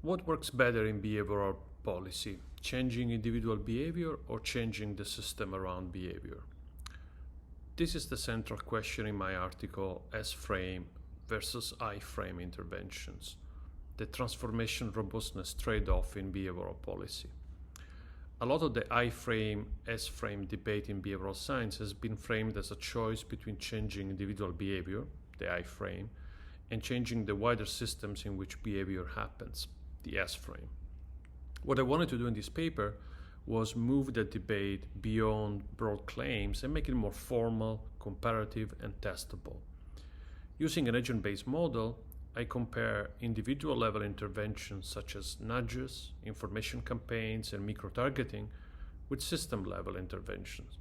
What works better in behavioral policy? Changing individual behavior or changing the system around behavior? This is the central question in my article, S-frame versus I-frame interventions, the Transformation-Robustness Trade-off in Behavioral Policy. A lot of the I-frame, S-frame debate in behavioral science has been framed as a choice between changing individual behavior, the I-frame, and changing the wider systems in which behavior happens, the S-frame. What I wanted to do in this paper was move the debate beyond broad claims and make it more formal, comparative, and testable. Using an agent-based model, I compare individual level interventions such as nudges, information campaigns, and micro-targeting with system level interventions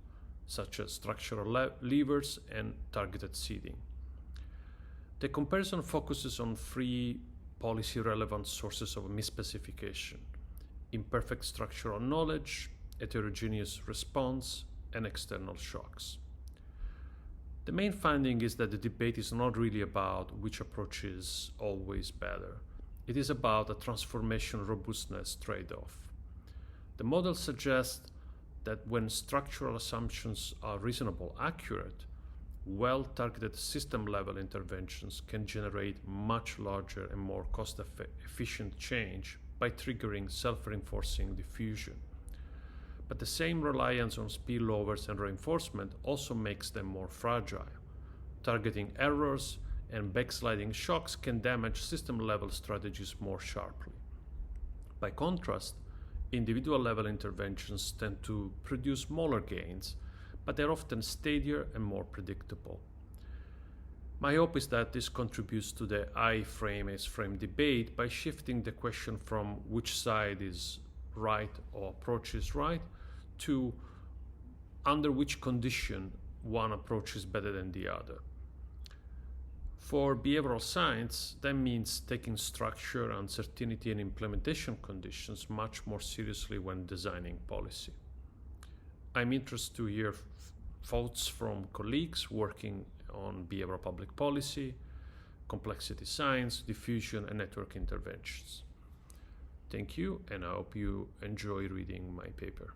such as structural levers and targeted seeding. The comparison focuses on three policy-relevant sources of misspecification: imperfect structural knowledge, heterogeneous response, and external shocks. The main finding is that the debate is not really about which approach is always better. It is about a transformation-robustness trade-off. The model suggests that when structural assumptions are reasonably accurate, well-targeted system-level interventions can generate much larger and more cost-efficient change by triggering self-reinforcing diffusion. But the same reliance on spillovers and reinforcement also makes them more fragile. Targeting errors and backsliding shocks can damage system-level strategies more sharply. By contrast, individual-level interventions tend to produce smaller gains, but they're often steadier and more predictable. My hope is that this contributes to the I-frame, S-frame debate by shifting the question from which side is right or approach is right to under which condition one approach is better than the other. For behavioral science, that means taking structure, uncertainty, and implementation conditions much more seriously when designing policy. I'm interested to hear thoughts from colleagues working on behavioral public policy, complexity science, diffusion, and network interventions. Thank you, and I hope you enjoy reading my paper.